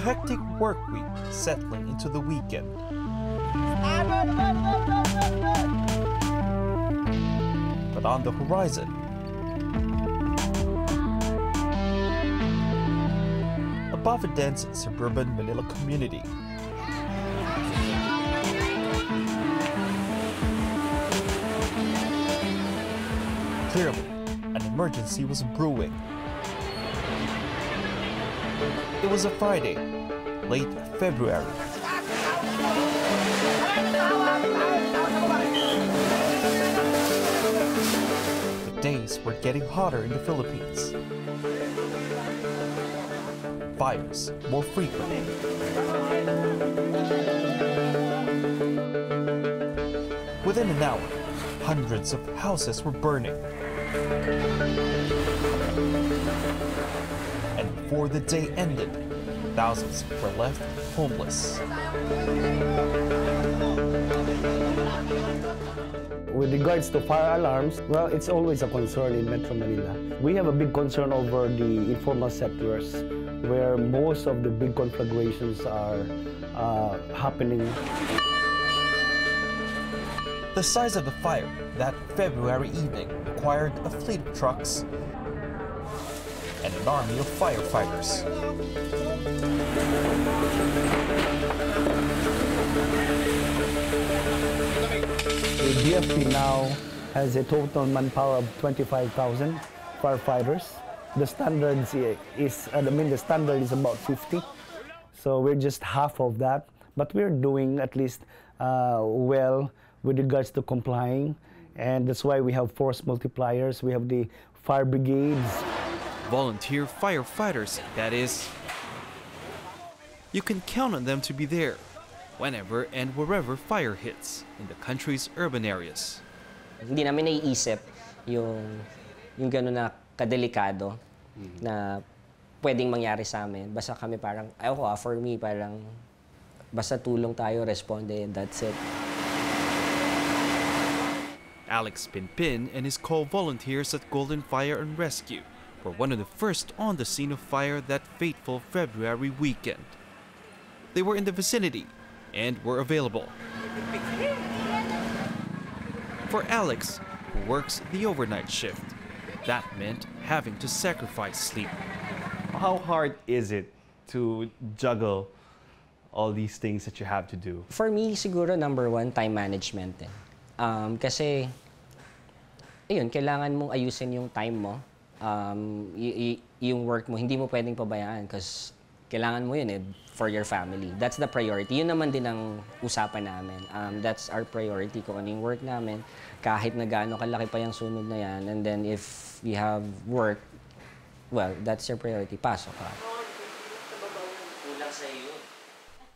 hectic work week settling into the weekend. But on the horizon, above a dense suburban Manila community, clearly, an emergency was brewing. It was a Friday, late February. The days were getting hotter in the Philippines. Fires more frequent. Within an hour, hundreds of houses were burning. And before the day ended, thousands were left homeless. With regards to fire alarms, well, it's always a concern in Metro Manila. We have a big concern over the informal sectors, where most of the big conflagrations are happening. The size of the fire that February evening required a fleet of trucks and an army of firefighters. The DFP now has a total manpower of 25,000 firefighters. The standards is, the standard is about 50. So we're just half of that, but we're doing at least well with regards to complying. And that's why we have force multipliers. We have the fire brigades. Volunteer firefighters, that is. You can count on them to be there whenever and wherever fire hits in the country's urban areas. Hindi namin naiisip yung gano'n na kadelikado na pwedeng mangyari sa amin. Basta kami parang, for me, parang basta tulong tayo, responde, and that's it. Alex Pinpin and his co-volunteers at Golden Fire and Rescue were one of the first on the scene of fire that fateful February weekend. They were in the vicinity and were available. For Alex, who works the overnight shift, that meant having to sacrifice sleep. How hard is it to juggle all these things that you have to do? For me, siguro number one, time management. Kasi, ayun, kailangan mong ayusin yung time mo, yung work mo, hindi mo pwedeng pabayaan kasi kailangan mo yun for your family. That's the priority. Yun naman din ang usapan namin. That's our priority kung ano yung work namin. Kahit na gaano kalaki pa yung sunod na yan. And then if you have work, well, that's your priority. Pasok ka.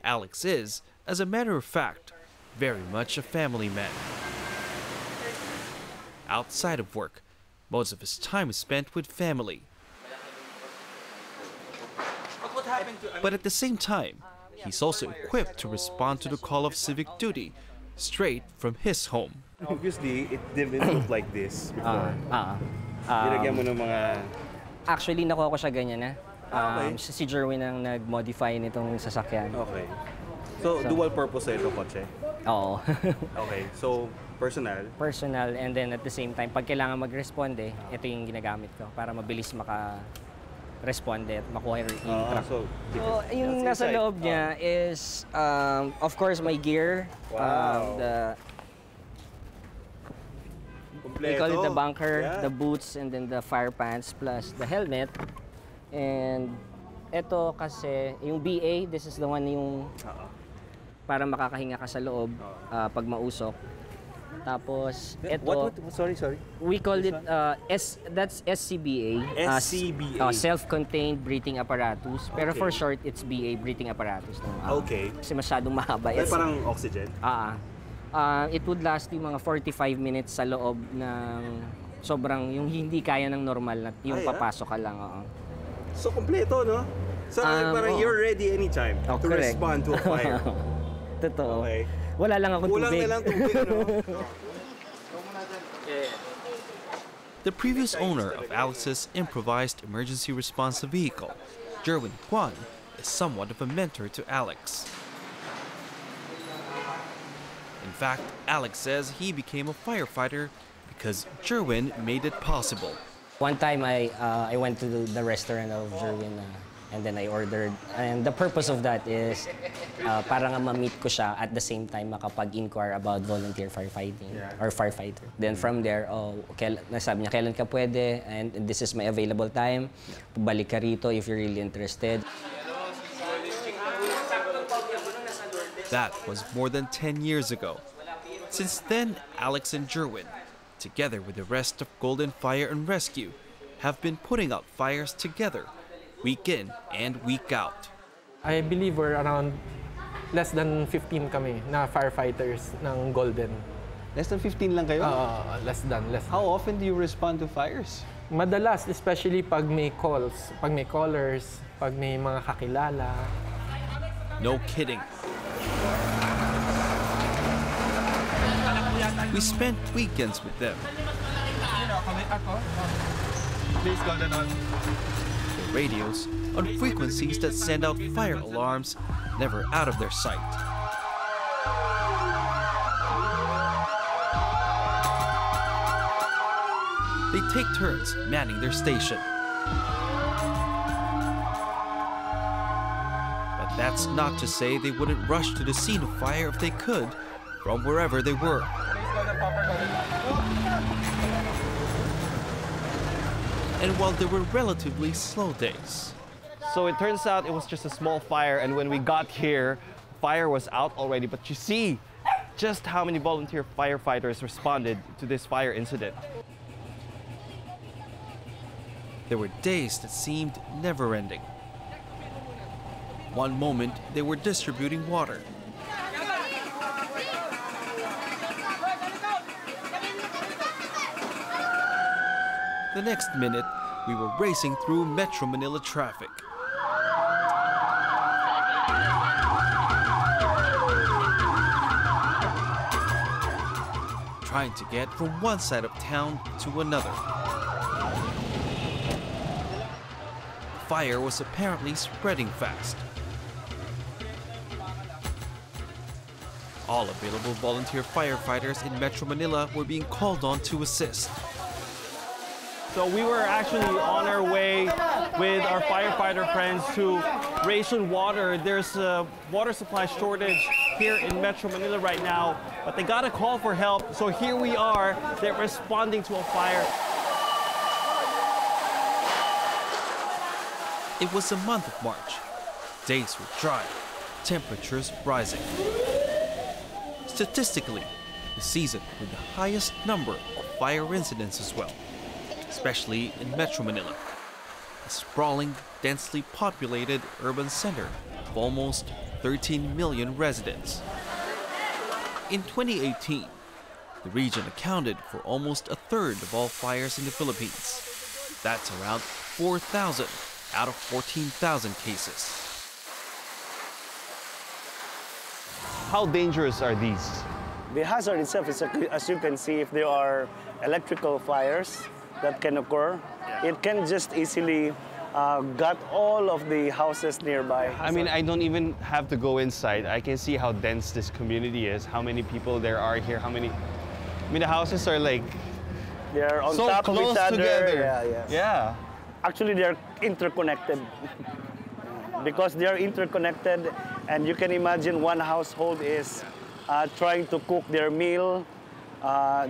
Alex is, as a matter of fact, very much a family man. Outside of work, most of his time is spent with family. But at the same time, he's also equipped to respond to the call of civic duty straight from his home. Obviously, it didn't look like this before. Nilagyan mo ng mga... Actually, nakuha ko siya ganyan na. Si Jerwin ang nag-modify nitong sasakyan. Okay. So dual purpose ito, kotse? Oo. Okay, so personal? Personal, and then at the same time, pag kailangan mag-responde, ito yung ginagamit ko para mabilis maka-responde at makuha yung truck. So yung nasa loob niya is, of course, my gear. Wow. We call it the bunker, the boots, and then the fire pants, plus the helmet. And ito kasi, yung BA, this is the one yung para makakahinga ka sa loob pag mausok. Tapos, ito... Sorry. We call it, that's SCBA. SCBA. Self-contained breathing apparatus. Pero for short, it's BA, breathing apparatus. Okay. Kasi masyadong mahaba. Ay, parang oxygen? It would last yung mga 45 minutes sa loob ng sobrang, yung hindi kaya ng normal na yung papasok ka lang. So, kompleto, no? So, parang you're ready anytime to respond to a fire. Totoo. Okay. Wala lang akong tubig. Kulang na lang tubig, no? The previous owner of Alex's improvised emergency response vehicle, Jerwin Kwan, is somewhat of a mentor to Alex. In fact, Alex says he became a firefighter because Jerwin made it possible. One time I went to the restaurant of Jerwin and then I ordered. And the purpose of that is para nga ma-meet ko siya at the same time makapag-inquire about volunteer firefighting or firefighter. Then from there, nasabi niya, kailan ka pwede and this is my available time. Balik ka rito if you're really interested. That was more than 10 years ago. Since then, Alex and Jerwin, together with the rest of Golden Fire and Rescue, have been putting out fires together, week in and week out. I believe we're around less than 15 kami na firefighters ng Golden. Less than 15 lang kayo? Less than. How often do you respond to fires? Madalas, especially pag may calls, pag may callers, pag may mga kakilala. No kidding. We spent weekends with them. Please go on. The radios on frequencies that send out fire alarms, never out of their sight. They take turns manning their station. But that's not to say they wouldn't rush to the scene of fire if they could, from wherever they were. And while there were relatively slow days. So it turns out it was just a small fire, and when we got here, fire was out already. But you see just how many volunteer firefighters responded to this fire incident. There were days that seemed never-ending. One moment, they were distributing water. The next minute, we were racing through Metro Manila traffic. Trying to get from one side of town to another. Fire was apparently spreading fast. All available volunteer firefighters in Metro Manila were being called on to assist. So we were actually on our way with our firefighter friends to ration water. There's a water supply shortage here in Metro Manila right now, but they got a call for help. So here we are, they're responding to a fire. It was the month of March. Days were dry, temperatures rising. Statistically, the season with the highest number of fire incidents as well, especially in Metro Manila, a sprawling, densely populated urban center of almost 13 million residents. In 2018, the region accounted for almost a third of all fires in the Philippines. That's around 4,000 out of 14,000 cases. How dangerous are these? The hazard itself is, as you can see, if there are electrical fires that can occur, it can just easily gut all of the houses nearby. I mean, I don't even have to go inside. I can see how dense this community is, how many people there are here, how many... I mean, the houses are like... They're on so top of close each other. together. Yeah. Actually, they're interconnected. Because they're interconnected, and you can imagine one household is trying to cook their meal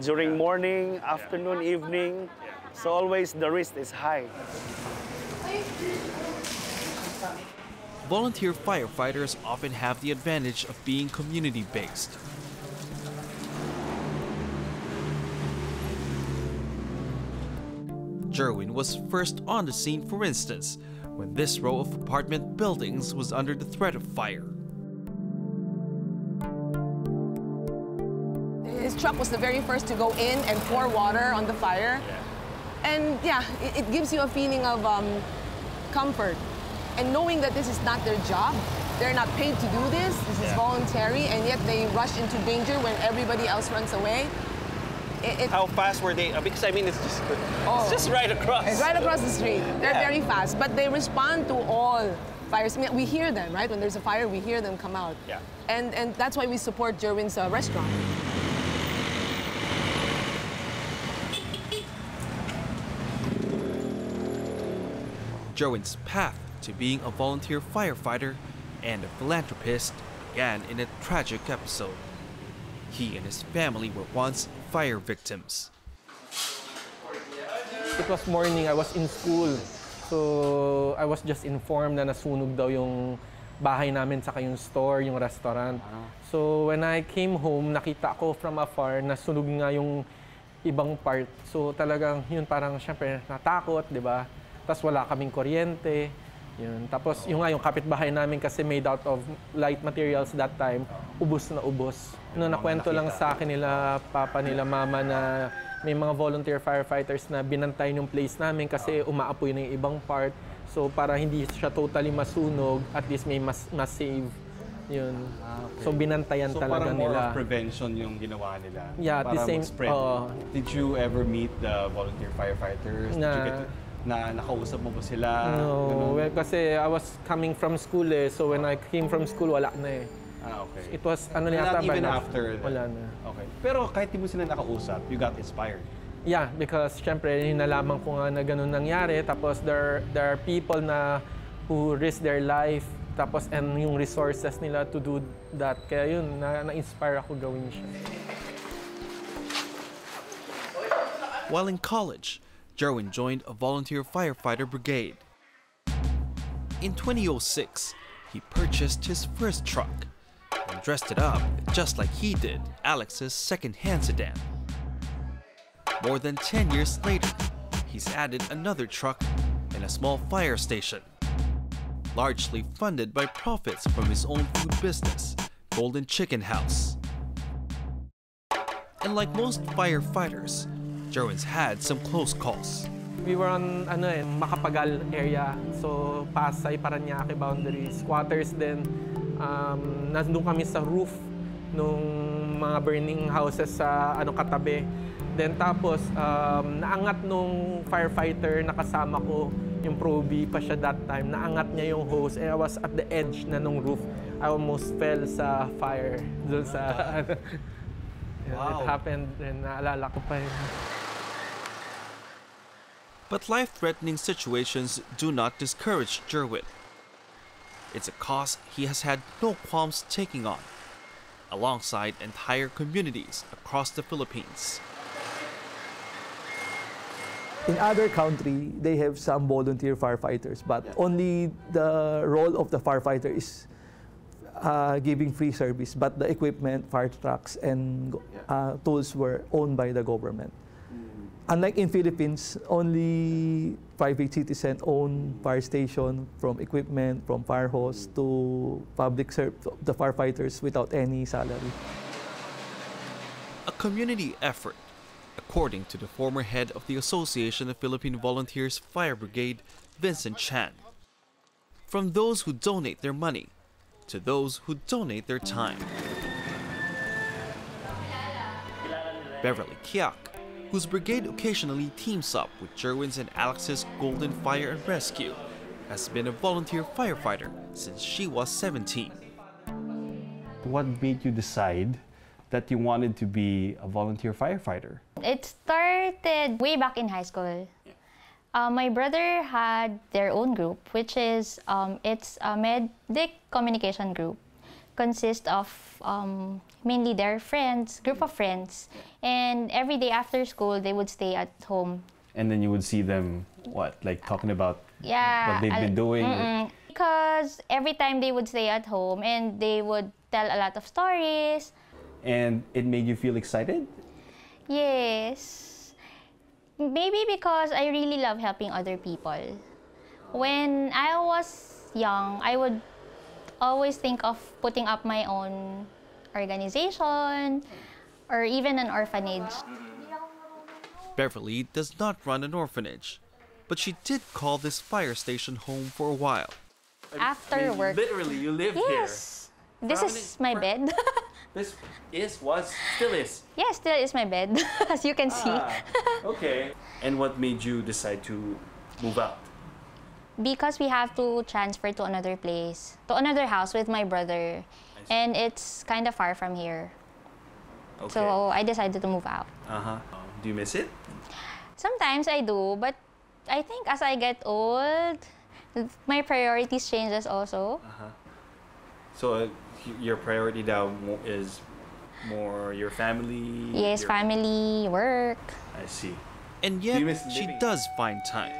during morning, afternoon, evening. So always the risk is high. Volunteer firefighters often have the advantage of being community-based. Jerwin was first on the scene, for instance, when this row of apartment buildings was under the threat of fire. His truck was the very first to go in and pour water on the fire. And yeah, it gives you a feeling of comfort. And knowing that this is not their job, they're not paid to do this, this is voluntary, and yet they rush into danger when everybody else runs away. How fast were they? Because I mean, it's just right across. It's right across the street. They're very fast, but they respond to all fires. I mean, we hear them, right? When there's a fire, we hear them come out. Yeah. And that's why we support Jerwin's restaurant. Jerwin's path to being a volunteer firefighter and a philanthropist began in a tragic episode. He and his family were once fire victims. It was morning, I was in school. So I was just informed na nasunog daw yung bahay namin saka yung store, yung restaurant. So when I came home, nakita ko from afar na sunog nga yung ibang part. So talagang yun parang syempre natakot, di ba? Tapos wala kaming kuryente. Yun. Tapos yung kapitbahay namin kasi made out of light materials that time, ubos na ubos. Nakwento lang sa akin nila, papa nila, mama na may mga volunteer firefighters na binantay yung place namin kasi umaapoy na yung ibang part. So para hindi siya totally masunog, at least may mas-save. Yun. Okay. So binantayan talaga nila. So parang more of prevention yung ginawa nila. Yeah, para the same. Did you ever meet the volunteer firefighters? Did you get to, nakausap mo ba sila? No, well, kasi I was coming from school so when I came from school, wala na okay. It was, not even after that? Wala na. Okay. Pero kahit di mo sila nakausap, you got inspired? Yeah, because syempre, nalaman ko nga na ganun nangyari. Tapos there are people na who risk their life, tapos and yung resources nila to do that. Kaya yun, na-inspire ako gawin siya. While in college, Jerwin joined a volunteer firefighter brigade. In 2006, he purchased his first truck and dressed it up just like he did Alex's second-hand sedan. More than 10 years later, he's added another truck and a small fire station, largely funded by profits from his own food business, Golden Chicken House. And like most firefighters, Jerwin's had some close calls. We were on Macapagal area, so Pasay, Parañaque boundaries, quarters din. Nandun kami sa roof nung mga burning houses sa katabi. Then tapos, naangat nung firefighter na kasama ko, yung Proby pa siya that time, naangat niya yung hose. I was at the edge na nung roof. I almost fell sa fire. Doon sa... Wow. It happened, and naalala ko pa yun. But life-threatening situations do not discourage Jerwin. It's a cause he has had no qualms taking on, alongside entire communities across the Philippines. In other countries, they have some volunteer firefighters, but only the role of the firefighter is giving free service, but the equipment, fire trucks, and tools were owned by the government. Unlike in Philippines, only private citizens own fire station, from equipment, from fire hose to public the firefighters without any salary. A community effort, according to the former head of the Association of Philippine Volunteers Fire Brigade, Vincent Chan. From those who donate their money to those who donate their time. Beverly Kiak, whose brigade occasionally teams up with Jerwin's and Alex's Golden Fire and Rescue, has been a volunteer firefighter since she was 17. What made you decide that you wanted to be a volunteer firefighter? It started way back in high school. My brother had their own group, which is it's a medic communication group. Consists of mainly their friends, group of friends, and every day after school they would stay at home. And then you would see them, what, like talking about what they've been doing? Because every time they would stay at home and they would tell a lot of stories. And it made you feel excited? Yes. Maybe because I really love helping other people. When I was young, I would always think of putting up my own organization or even an orphanage. Beverly does not run an orphanage, but she did call this fire station home for a while. After work. Literally, you live here. Yes. This is my bed. This still is? Yes, still is my bed, as you can see. Okay. And what made you decide to move out? because we have to transfer to another place, to another house with my brother. And it's kind of far from here. Okay. So I decided to move out. Do you miss it? Sometimes I do, but I think as I get old, my priorities changes also. So your priority now is more your family? Yes, family, work. I see. And yet, she does find time.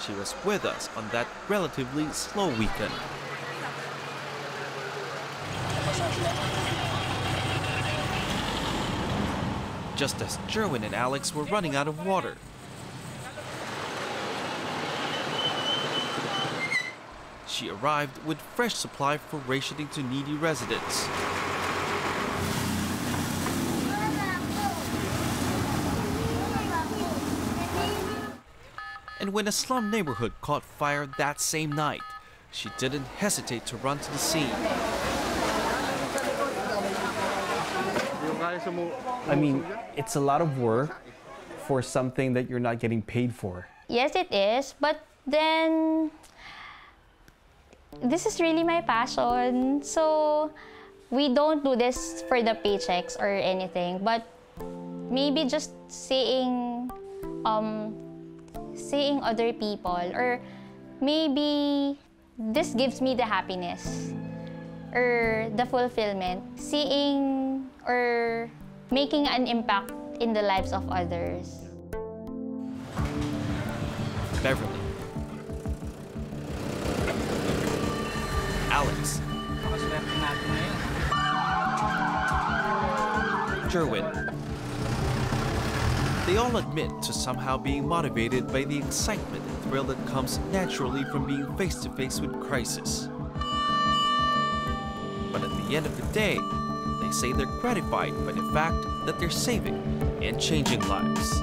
She was with us on that relatively slow weekend. Just as Jerwin and Alex were running out of water. She arrived with fresh supply for rationing to needy residents. And when a slum neighborhood caught fire that same night, she didn't hesitate to run to the scene. I mean, it's a lot of work for something that you're not getting paid for. Yes, it is, but then this is really my passion. So we don't do this for the paychecks or anything, but maybe just seeing other people, or maybe this gives me the happiness or the fulfillment, seeing or making an impact in the lives of others. Beverly, Alex, Jerwin. They all admit to somehow being motivated by the excitement and thrill that comes naturally from being face to face with crisis. But at the end of the day, they say they're gratified by the fact that they're saving and changing lives.